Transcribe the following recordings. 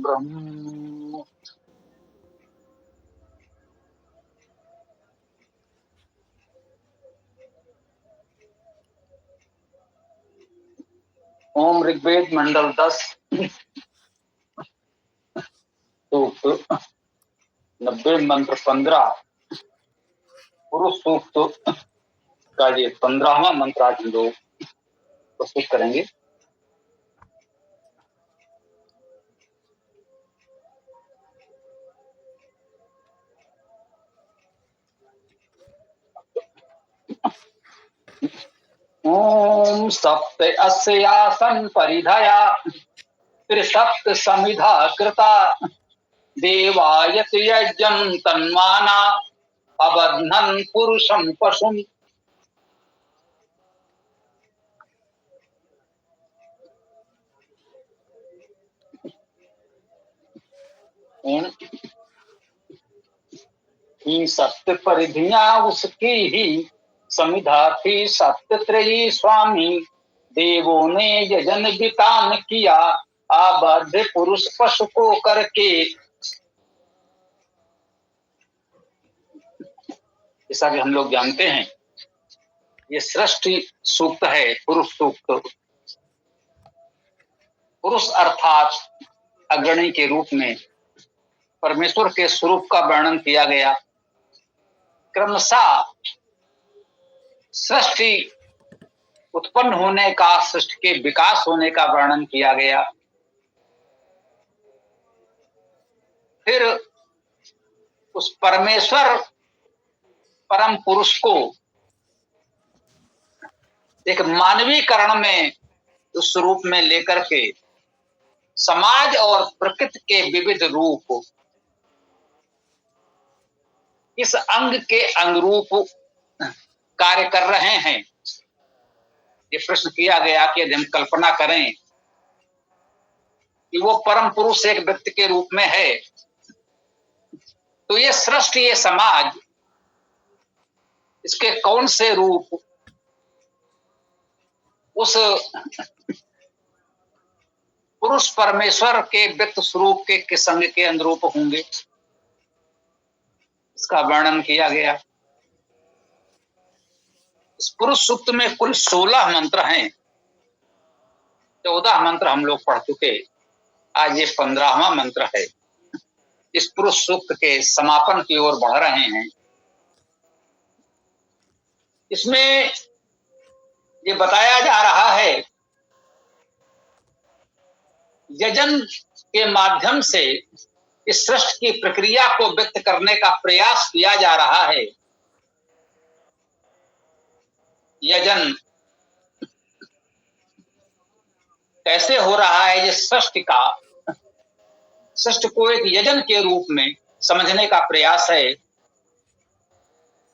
ब्रह्म। ओम ऋग्वेद मंडल 10 सूक्त 90 मंत्र 15 पुरुष सूक्त का ये 15वां मंत्र आज हम लोग प्रस्तुत करेंगे। ओम सप्त अस्यासन परिधया त्रिसप्त समिधा कृता देवायत यज्ञं तन्माना अबध्नन् पुरुषं पशुम्। ही सप्त परिधियां उसकी ही समिधा थी सप्त त्रयी स्वामी देवों ने यजन वितान किया आबद्ध पुरुष पशु को करके। जैसा कि हम लोग जानते हैं ये सृष्टि सूक्त है, पुरुष सूक्त। पुरुष अर्थात अग्रणी के रूप में परमेश्वर के स्वरूप का वर्णन किया गया। क्रमशः सृष्टि उत्पन्न होने का, सृष्टि के विकास होने का वर्णन किया गया। फिर उस परमेश्वर परम पुरुष को एक मानवीकरण में उस रूप में लेकर के समाज और प्रकृति के विविध रूप इस अंग के अंगरूप कार्य कर रहे हैं। ये प्रश्न किया गया कि यदि हम कल्पना करें कि वो परम पुरुष एक व्यक्ति के रूप में है तो ये सृष्टि, ये समाज, इसके कौन से रूप उस पुरुष परमेश्वर के व्यक्त स्वरूप के किस अंग के अनुरूप होंगे, इसका वर्णन किया गया। इस पुरुष सूक्त में कुल 16 मंत्र हैं। 14 मंत्र हम लोग पढ़ चुके, आज ये 15वां मंत्र है। इस पुरुष सूक्त के समापन की ओर बढ़ रहे हैं। इसमें ये बताया जा रहा है यजन के माध्यम से इस सृष्टि की प्रक्रिया को व्यक्त करने का प्रयास किया जा रहा है। यजन कैसे हो रहा है? ये सृष्टि को एक यजन के रूप में समझने का प्रयास है।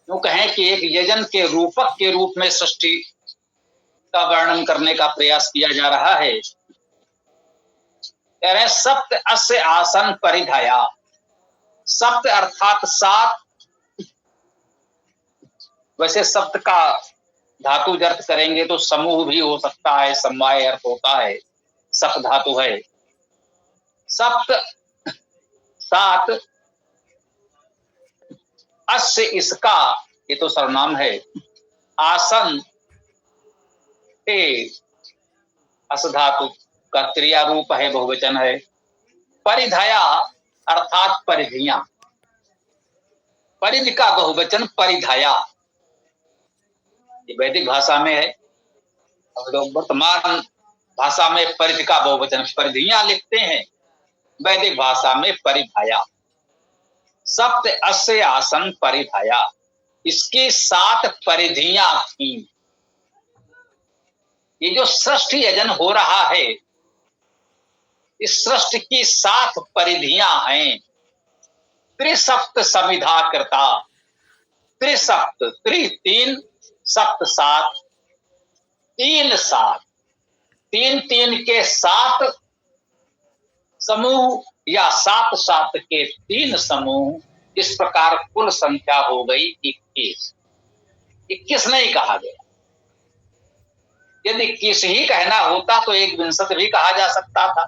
यूं कहें कि एक यजन के रूपक के रूप में सृष्टि का वर्णन करने का प्रयास किया जा रहा है। कह रहे हैं सप्त अस्य आसन परिधया। सप्त अर्थात 7। वैसे सप्त का धातु अर्थ करेंगे तो समूह भी हो सकता है, समवाय अर्थ होता है, सप्त धातु है। सप्त 7 अस्य इसका, ये तो सर्वनाम है। आसन अस धातु का क्रिया रूप है, बहुवचन है। परिधया अर्थात परिधियां। परिधि का बहुवचन परिधया, ये वैदिक भाषा में है। हम लोग वर्तमान भाषा में परिधि का बहुवचन परिधियां लिखते हैं, वैदिक भाषा में परिधया। सप्त अस्य आसन परिधया, इसकी 7 परिधियां थी। ये जो सृष्टि यजन हो रहा है, इस सृष्टि की 7 परिधियां हैं। त्रिसप्त समिधा कृता। त्रिसप्त, 3, सप्त 7, 3 7, 3 के 7 समूह या 7 7 के 3 समूह, इस प्रकार कुल संख्या हो गई 21। 21 नहीं कहा गया। यदि 21 ही कहना होता तो 21 भी कहा जा सकता था।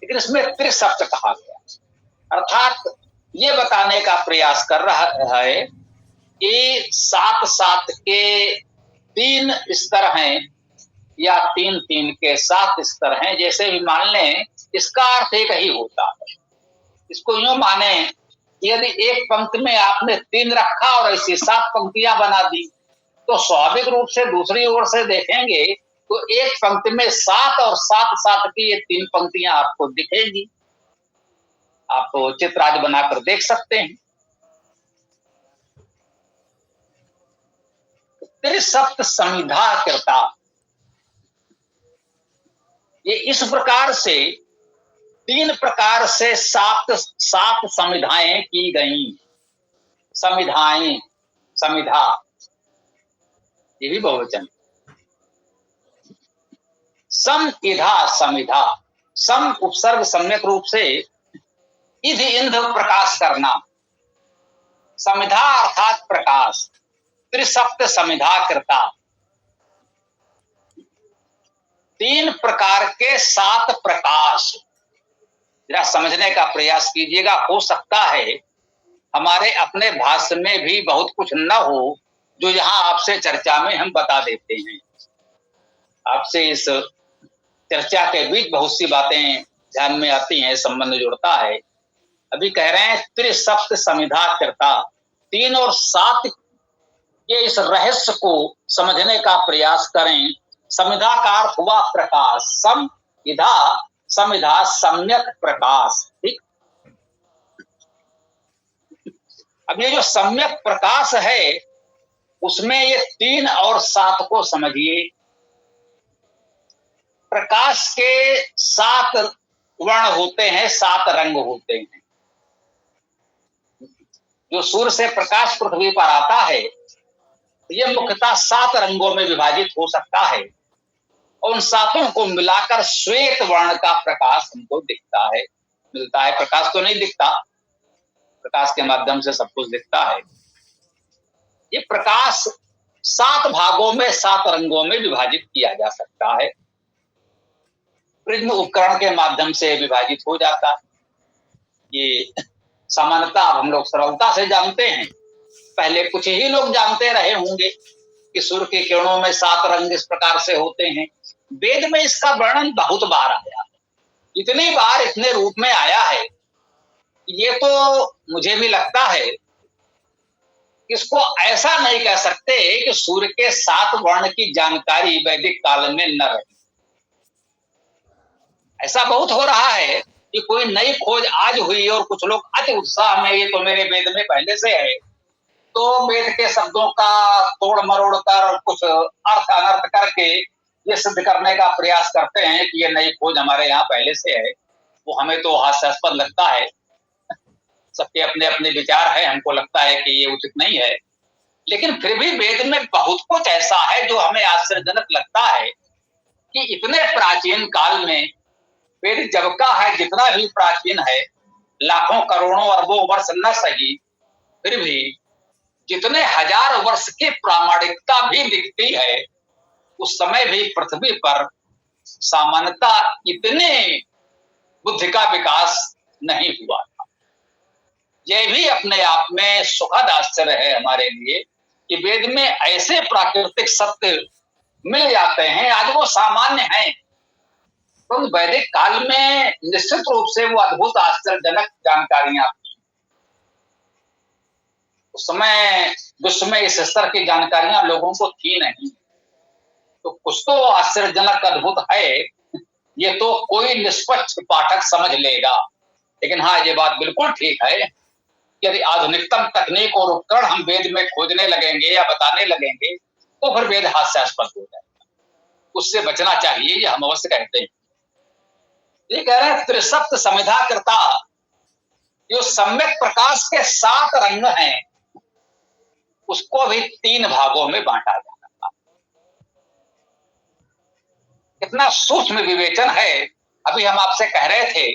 लेकिन इसमें त्रिसप्त कहा गया, अर्थात ये बताने का प्रयास कर रहा है कि सात सात के 3 स्तर हैं या 3 3 के 7 स्तर हैं, जैसे भी मान लें, इसका अर्थ एक ही होता है। इसको यूं माने, यदि एक पंक्ति में आपने 3 रखा और ऐसी 7 पंक्तियां बना दी, तो स्वाभाविक रूप से दूसरी ओर से देखेंगे तो एक पंक्ति में 7 और 7 7 की ये 3 पंक्तियां आपको दिखेंगी। आप चित्र आज बनाकर देख सकते हैं। त्रिसप्त समिधा कृता, ये इस प्रकार से 3 प्रकार से 7 समिधाएं की गई। समिधाएं, समिधा ये भी बहुवचन। सम इधा समिधा, सम उपसर्ग सम्यक रूप से, इध इंध प्रकाश करना, समिधा अर्थात प्रकाश। त्रिसप्त समिधा कृता, 3 प्रकार के 7 प्रकाश। जरा समझने का प्रयास कीजिएगा। हो सकता है हमारे अपने भाष्य में भी बहुत कुछ न हो जो यहां आपसे चर्चा में हम बता देते हैं। आपसे इस चर्चा के बीच बहुत सी बातें ध्यान में आती हैं, संबंध जुड़ता है। अभी कह रहे हैं त्रिसप्त समिधा कृता, 3 और 7 के इस रहस्य को समझने का प्रयास करें। समिधा का अर्थ हुआ प्रकाश, सम इधा समिधा सम्यक प्रकाश। ठीक, अब ये जो सम्यक प्रकाश है उसमें ये 3 और 7 को समझिए। प्रकाश के 7 वर्ण होते हैं, 7 रंग होते हैं। जो सूर्य से प्रकाश पृथ्वी पर आता है ये मुख्यतः 7 रंगों में विभाजित हो सकता है, और उन 7 को मिलाकर श्वेत वर्ण का प्रकाश हमको दिखता है, मिलता है। प्रकाश तो नहीं दिखता, प्रकाश के माध्यम से सब कुछ दिखता है। ये प्रकाश 7 भागों में 7 रंगों में विभाजित किया जा सकता है। प्रिज्म उपकरण के माध्यम से विभाजित हो जाता है। ये सामान्यतः हम लोग सरलता से जानते हैं। पहले कुछ ही लोग जानते रहे होंगे कि सूर्य की किरणों में 7 रंग इस प्रकार से होते हैं। वेद में इसका वर्णन बहुत बार आया, इतनी बार इतने रूप में आया है, ये तो मुझे भी लगता है इसको ऐसा नहीं कह सकते कि सूर्य के 7 वर्ण की जानकारी वैदिक काल में न रही। ऐसा बहुत हो रहा है कि कोई नई खोज आज हुई और कुछ लोग अति उत्साह में, ये तो मेरे वेद में पहले से है, तो वेद के शब्दों का तोड़ मरोड़ कर कुछ अर्थ अनर्थ करके ये सिद्ध करने का प्रयास करते हैं कि ये नई खोज हमारे यहाँ पहले से है। वो हमें तो हास्यास्पद लगता है। सबके अपने अपने विचार है, हमको लगता है कि ये उचित नहीं है, लेकिन फिर भी वेद में बहुत कुछ ऐसा है जो हमें आश्चर्यजनक लगता है कि इतने प्राचीन काल में वेद जब का है, जितना भी प्राचीन है, लाखों करोड़ों अरबों वर्ष न सही, फिर भी जितने हजार वर्ष की प्रामाणिकता भी दिखती है, उस समय भी पृथ्वी पर सामान्यतः इतने बुद्धि का विकास नहीं हुआ था। यह भी अपने आप में सुखद आश्चर्य है हमारे लिए कि वेद में ऐसे प्राकृतिक सत्य मिल जाते हैं। आज वो सामान्य हैं, तो वैदिक काल में निश्चित रूप से वो अद्भुत आश्चर्यजनक जानकारियां, उस समय विश्व में इस स्तर की जानकारियां लोगों को थी नहीं। तो कुछ तो आश्चर्यजनक अद्भुत है, ये तो कोई निष्पक्ष पाठक समझ लेगा। लेकिन हाँ, ये बात बिल्कुल ठीक है, यदि आधुनिकतम तकनीक और उपकरण हम वेद में खोजने लगेंगे या बताने लगेंगे तो फिर वेद हास्यास्पद हो जाएगा। उससे बचना चाहिए, ये हम अवश्य कहते हैं। ये कह रहे हैं त्रिसप्त समिधा कृता, जो सम्यक प्रकाश के 7 रंग हैं उसको भी 3 भागों में बांटा जाता था। कितना सूक्ष्म विवेचन है। अभी हम आपसे कह रहे थे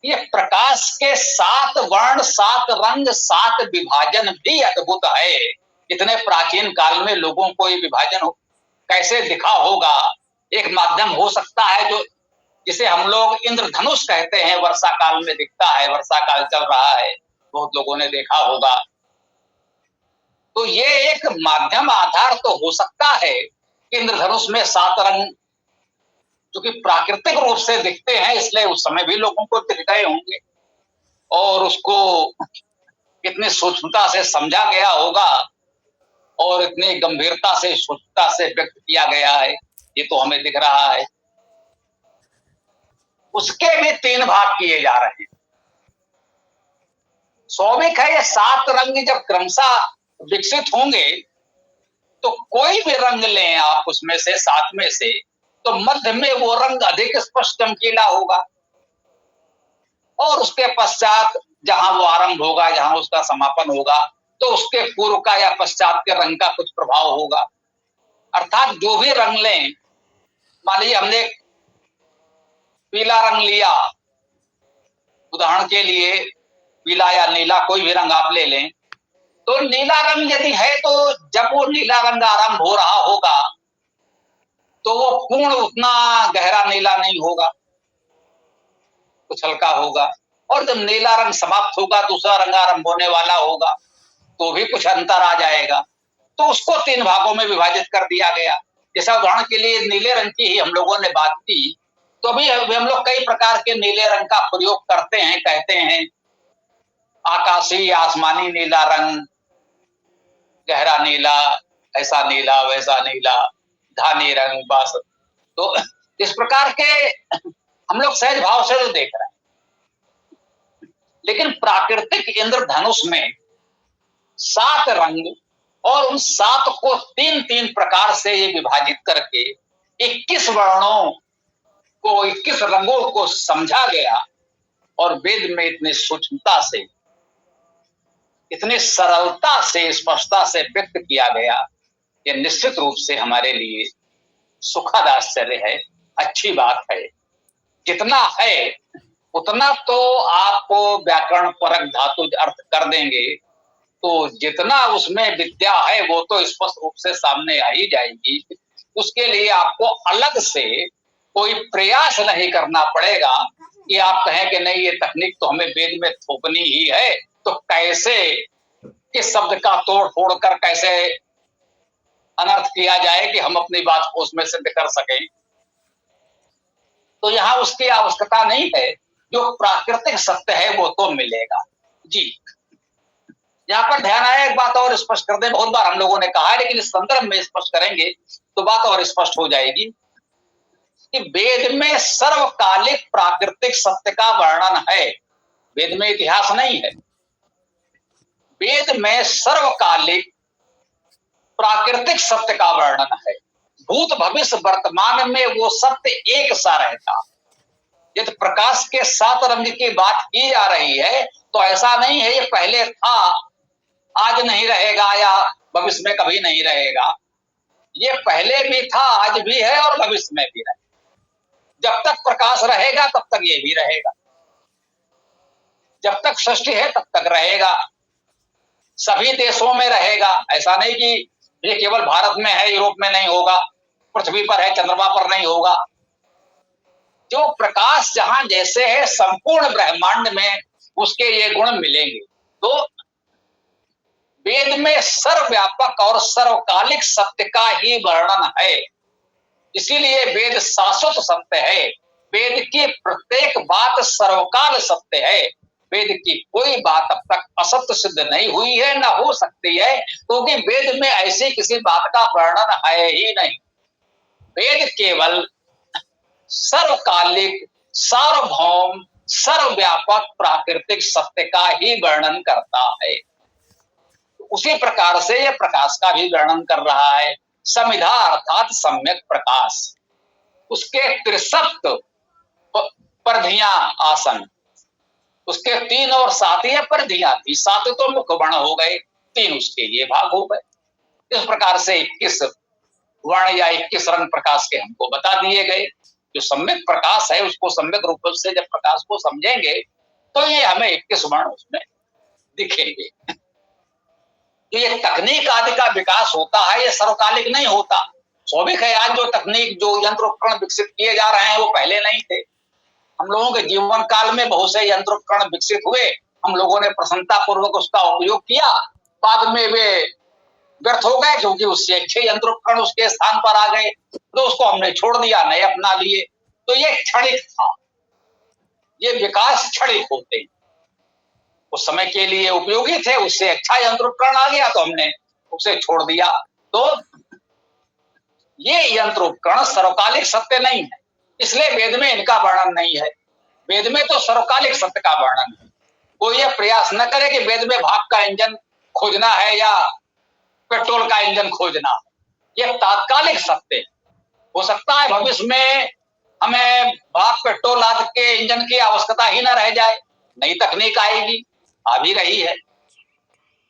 ये प्रकाश के 7 वर्ण, 7 रंग, 7 विभाजन भी अद्भुत है। इतने प्राचीन काल में लोगों को ये विभाजन कैसे दिखा होगा। एक माध्यम हो सकता है जो जिसे हम लोग इंद्रधनुष कहते हैं, वर्षा काल में दिखता है, वर्षा काल चल रहा है, बहुत लोगों ने देखा होगा। तो ये एक माध्यम आधार तो हो सकता है कि इंद्रधनुष में 7 रंग जो कि प्राकृतिक रूप से दिखते हैं, इसलिए उस समय भी लोगों को दिख गए होंगे और उसको इतनी सूक्ष्मता से समझा गया होगा और इतनी गंभीरता से, सूक्ष्मता से व्यक्त किया गया है, ये तो हमें दिख रहा है। उसके भी 3 भाग किए जा रहे हैं। स्वाभाविक है, ये 7 रंग जब क्रमशः विकसित होंगे तो कोई भी रंग लें आप उसमें से, 7 में से, तो मध्य में वो रंग अधिक स्पष्ट चमकीला होगा और उसके पश्चात जहां वो आरंभ होगा, जहां उसका समापन होगा, तो उसके पूर्व का या पश्चात के रंग का कुछ प्रभाव होगा। अर्थात जो भी रंग लें, मान लीजिए हमने पीला रंग लिया, उदाहरण के लिए पीला या नीला कोई भी रंग आप ले लें, तो नीला रंग यदि है तो जब वो नीला रंग आरंभ हो रहा होगा तो वो पूर्ण उतना गहरा नीला नहीं होगा, कुछ हल्का होगा, और जब नीला रंग समाप्त होगा, दूसरा रंग आरंभ होने वाला होगा, तो भी कुछ अंतर आ जाएगा। तो उसको 3 भागों में विभाजित कर दिया गया। जैसा उदाहरण के लिए नीले रंग की ही हम लोगों ने बात की, तो अभी हम लोग कई प्रकार के नीले रंग का प्रयोग करते हैं, कहते हैं आकाशीय आसमानी नीला रंग, गहरा नीला, ऐसा नीला, वैसा नीला, धानी रंग, बस। तो इस प्रकार के हम लोग सहज भाव से तो देख रहे हैं, लेकिन प्राकृतिक इंद्रधनुष में 7 रंग और उन 7 को 3-3 प्रकार से ये विभाजित करके 21 वर्णों को, 21 रंगों को समझा गया और वेद में इतनी सूक्ष्मता से, इतनी सरलता से, स्पष्टता से व्यक्त किया गया, ये निश्चित रूप से हमारे लिए सुखद आश्चर्य है, अच्छी बात है। जितना है उतना तो आपको व्याकरण परक धातु अर्थ कर देंगे, तो जितना उसमें विद्या है वो तो स्पष्ट रूप से सामने आ ही जाएगी। उसके लिए आपको अलग से कोई प्रयास नहीं करना पड़ेगा कि आप कहें कि नहीं ये तकनीक तो हमें वेद में थोपनी ही है, तो कैसे किस शब्द का तोड़ फोड़ कर कैसे अनर्थ किया जाए कि हम अपनी बात को उसमें सिद्ध कर सकें। तो यहां उसकी आवश्यकता नहीं है, जो प्राकृतिक सत्य है वो तो मिलेगा। जी, यहाँ पर ध्यान आया, एक बात और स्पष्ट कर दें, बहुत बार हम लोगों ने कहा है लेकिन इस संदर्भ में स्पष्ट करेंगे तो बात और स्पष्ट हो जाएगी कि वेद में सर्वकालिक प्राकृतिक सत्य का वर्णन है, वेद में इतिहास नहीं है। वेद में सर्वकालिक प्राकृतिक सत्य का वर्णन है। भूत भविष्य वर्तमान में वो सत्य एक सा रहता। यदि प्रकाश के 7 रंग की बात की जा रही है तो ऐसा नहीं है ये पहले था, आज नहीं रहेगा या भविष्य में कभी नहीं रहेगा। ये पहले भी था, आज भी है और भविष्य में भी रहेगा। जब तक प्रकाश रहेगा तब तक ये भी रहेगा, जब तक सृष्टि है तब तक रहेगा, सभी देशों में रहेगा। ऐसा नहीं कि ये केवल भारत में है, यूरोप में नहीं होगा, पृथ्वी पर है, चंद्रमा पर नहीं होगा। जो प्रकाश जहां जैसे है संपूर्ण ब्रह्मांड में उसके ये गुण मिलेंगे। तो वेद में सर्वव्यापक और सर्वकालिक सत्य का ही वर्णन है, इसीलिए वेद शाश्वत सत्य है। वेद की प्रत्येक बात सर्वकाल सत्य है। वेद की कोई बात अब तक असत्य सिद्ध नहीं हुई है, न हो सकती है, क्योंकि वेद में ऐसी किसी बात का वर्णन है ही नहीं। वेद केवल सर्वकालिक, सार्वभौम, सर्वव्यापक प्राकृतिक सत्य का ही वर्णन करता है। उसी प्रकार से यह प्रकाश का भी वर्णन कर रहा है। समिधा अर्थात सम्यक प्रकाश, उसके त्रिसप्त परिधियां आसन, उसके 3 और 7 परिधियां थी, 7 तो मुख्य वर्ण हो गए, 3 उसके ये भाग हो गए। इस प्रकार से 21 वर्ण या 21 रंग प्रकाश के हमको बता दिए गए। जो सम्यक प्रकाश है उसको सम्यक रूप से जब प्रकाश को समझेंगे तो ये हमें 21 वर्ण उसमें दिखेंगे। तो ये तकनीक आदि का विकास होता है, ये सर्वकालिक नहीं होता। स्वाभाविक है, आज जो तकनीक, जो यंत्र उपकरण विकसित किए जा रहे हैं वो पहले नहीं थे। हम लोगों के जीवन काल में बहुत से यंत्रोपकरण विकसित हुए, हम लोगों ने प्रसन्नता पूर्वक उसका उपयोग किया, बाद में वे व्यर्थ हो गए क्योंकि उससे अच्छे यंत्रोपकरण उसके स्थान पर आ गए, तो उसको हमने छोड़ दिया, नए अपना लिए। तो ये क्षणिक था, ये विकास क्षणिक होते हैं, उस समय के लिए उपयोगी थे, उससे अच्छा यंत्रोपकरण आ गया तो हमने उसे छोड़ दिया। तो ये यंत्रोपकरण सर्वकालिक सत्य नहीं है, इसलिए वेद में इनका वर्णन नहीं है। वेद में तो सर्वकालिक सत्य का वर्णन है। कोई यह प्रयास न करे कि वेद में भाप का इंजन खोजना है या पेट्रोल का इंजन खोजना है। यह तात्कालिक सत्य हो सकता है, भविष्य में हमें भाप पेट्रोल आदि के इंजन की आवश्यकता ही न रह जाए, नई तकनीक आएगी, आ भी रही है,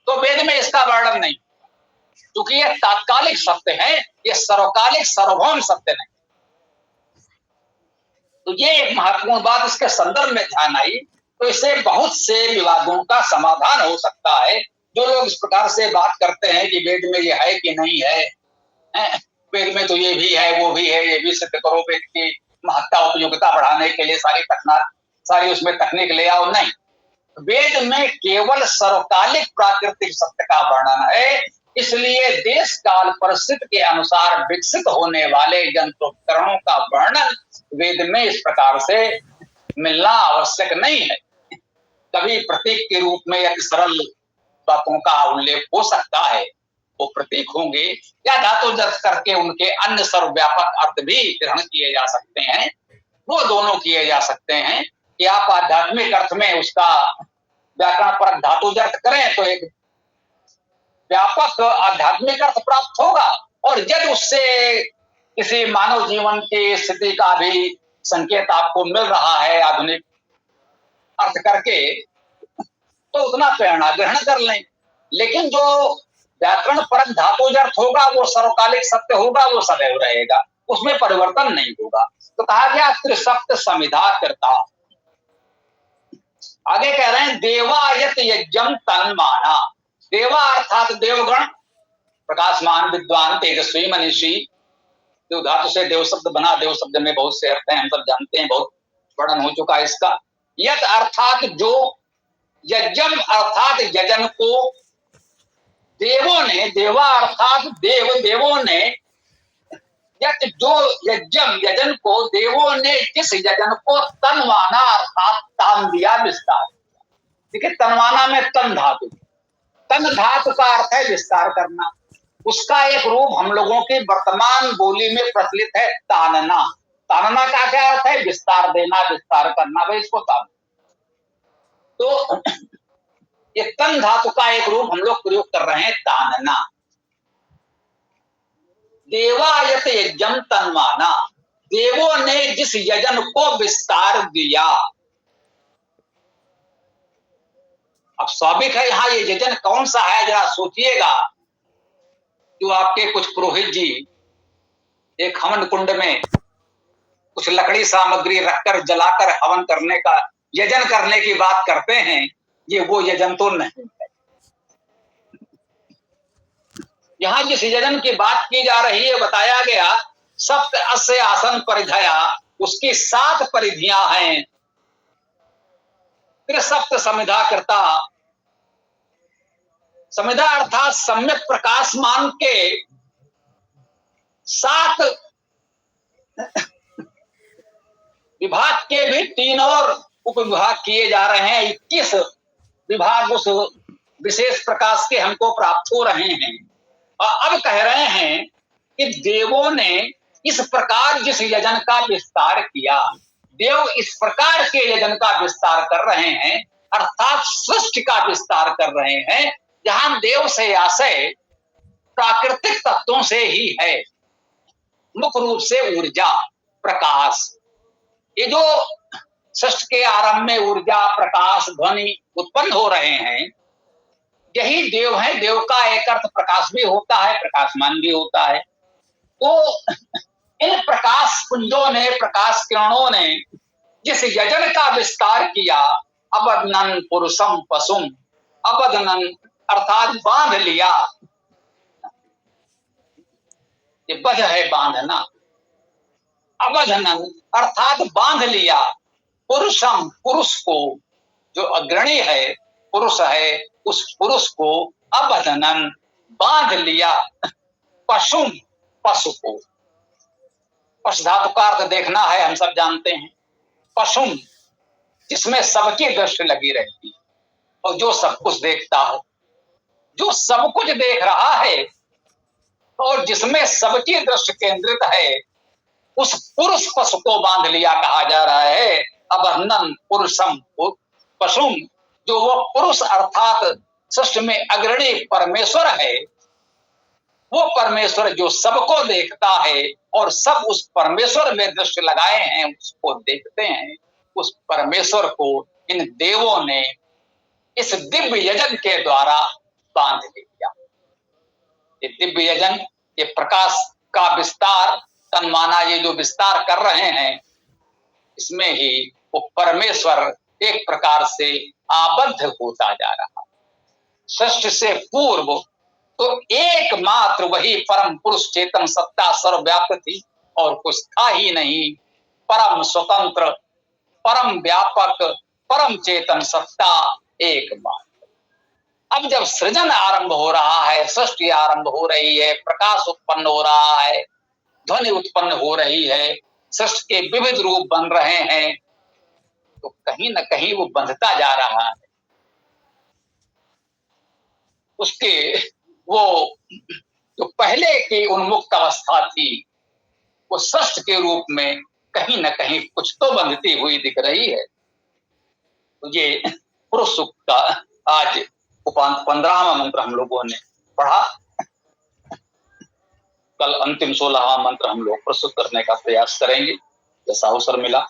तो वेद में इसका वर्णन नहीं, क्योंकि यह तात्कालिक सत्य है, यह सर्वकालिक सार्वभौम सत्य नहीं। तो ये एक महत्वपूर्ण बात इसके संदर्भ में ध्यान आई, तो इससे बहुत से विवादों का समाधान हो सकता है। जो लोग इस प्रकार से बात करते हैं कि वेद में ये है कि नहीं है, वेद में तो ये भी है वो भी है, ये भी सिद्ध करो, वेद की महत्ता उपयोगिता बढ़ाने के लिए सारी उसमें तकनीक ले आओ, नहीं। वेद में केवल सर्वकालिक प्राकृतिक सत्य का वर्णन है, इसलिए देश काल परिस्थिति के अनुसार विकसित होने वाले यंत्रोपकरणों का वर्णन वेद में इस प्रकार से मिलना आवश्यक नहीं है। कभी प्रतीक के रूप में या सरल बातों का उल्लेख हो सकता है, वो प्रतीक होंगे, या धातु जस करके उनके अन्य सर्वव्यापक अर्थ भी ग्रहण किए जा सकते हैं, वो दोनों किए जा सकते हैं कि आप आध्यात्मिक अर्थ में उसका व्याकरण परक धातु अर्थ करें तो एक व्यापक आध्यात्मिक अर्थ प्राप्त होगा, और जब उससे किसी मानव जीवन की स्थिति का भी संकेत आपको मिल रहा है आधुनिक अर्थ करके, तो उतना प्रेरणा ग्रहण कर लें। लेकिन जो व्याकरण परक धातु अर्थ होगा वो सर्वकालिक सत्य होगा, वो सदैव रहेगा, उसमें परिवर्तन नहीं होगा। तो कहा गया त्रिसप्त समिधा करता। आगे कह रहे हैं देवायत यज्ञम तन्माना। देवा अर्थात देवगण, प्रकाशमान विद्वान तेजस्वी मनीषी, देव धातु से देव शब्द बना, देव शब्द में बहुत से अर्थ हैं, हम सब जानते हैं, बहुत वर्णन हो चुका है इसका। यत अर्थात जो, यज्ञम अर्थात यजन को, देवों ने, देवा अर्थात देवों ने, यत जो यज्ञम यजन को, देवों ने जिस यजन को तनवाना अर्थात तान दिया, विस्तार। देखिए तनवाना में तन धातु, तन धातु का अर्थ है विस्तार करना, उसका एक रूप हम लोगों की वर्तमान बोली में प्रचलित है तानना। तानना का क्या अर्थ है? विस्तार देना, विस्तार करना, भाई इसको तान। तो ये तन धातु का एक रूप हम लोग प्रयोग कर रहे हैं, तानना। देवायत यज्ञम तन्वाना, देवों ने जिस यजन को विस्तार दिया। अब स्वाभाविक है यहां ये यजन कौन सा है, जरा सोचिएगा। जो आपके कुछ पुरोहित जी एक हवन कुंड में कुछ लकड़ी सामग्री रखकर जलाकर हवन करने का, यजन करने की बात करते हैं, ये वो यजन तो नहीं है। यहां जिस यजन की बात की जा रही है, बताया गया सप्त अस्य आसन परिधया, उसकी 7 परिधियां हैं। फिर सप्त समिधा करता, समिधा अर्थात सम्यक प्रकाशमान के 7 विभाग के भी 3 और उपविभाग किए जा रहे हैं। 21 विभाग उस विशेष प्रकाश के हमको प्राप्त हो रहे हैं। और अब कह रहे हैं कि देवों ने इस प्रकार जिस यजन का विस्तार किया, देव इस प्रकार के यजन का विस्तार कर रहे हैं, अर्थात सृष्टि का विस्तार कर रहे हैं, जहां देव से आशय प्राकृतिक तत्वों से ही है, मुख्य रूप से ऊर्जा, प्रकाश। ये जो सृष्टि के आरंभ में ऊर्जा, प्रकाश, ध्वनि उत्पन्न हो रहे हैं, यही देव है। देव का एक अर्थ प्रकाश भी होता है, प्रकाशमान भी होता है। तो इन प्रकाश पुंजों ने, प्रकाश किरणों ने जिस यजन का विस्तार किया, अबधनन पुरुषम पशुम, अबधनन अर्थात बांध लिया, ये बध है बांधना, अबधनन अर्थात बांध लिया, पुरुषम, पुरुष को, जो अग्रणी है, पुरुष है, उस पुरुष को अबधनन, बांध लिया, पशु, पशु को। पशु धातु का अर्थ देखना है, हम सब जानते हैं। पशु जिसमें सबकी दृष्टि लगी रहती है और जो सब कुछ देखता है, जो सब कुछ देख रहा है और जिसमें सबकी दृष्टि केंद्रित है, उस पुरुष पशु को बांध लिया कहा जा रहा है। अबंधन पुरुषम पशु, जो वो पुरुष अर्थात सृष्टि में अग्रणी परमेश्वर है, वो परमेश्वर जो सबको देखता है और सब उस परमेश्वर में दृष्टि लगाए हैं, उसको देखते हैं। उस परमेश्वर को इन देवों ने इस दिव्य यजन के द्वारा बांध लिया। ये दिव्य यजन, ये प्रकाश का विस्तार, तन माना ये जो विस्तार कर रहे हैं, इसमें ही वो परमेश्वर एक प्रकार से आबद्ध होता जा रहा। सृष्टि से पूर्व तो एकमात्र वही परम पुरुष चेतन सत्ता सर्वव्याप्त थी और कुछ था ही नहीं। परम स्वतंत्र, परम व्यापक, परम चेतन सत्ता एकमात्र। अब जब सृजन आरंभ हो रहा है, सृष्टि आरंभ हो रही है, प्रकाश उत्पन्न हो रहा है, ध्वनि उत्पन्न हो रही है, सृष्टि के विविध रूप बन रहे हैं, तो कहीं न कहीं वो बंधता जा रहा है। उसके वो जो पहले की उन्मुक्त अवस्था थी, वो सृष्टि के रूप में कहीं न कहीं कुछ तो बंधती हुई दिख रही है। तो ये पुरुष सूक्त का आज 15वां मंत्र हम लोगों ने पढ़ा। कल अंतिम 16वां मंत्र हम लोग प्रस्तुत करने का प्रयास करेंगे, जैसा अवसर मिला।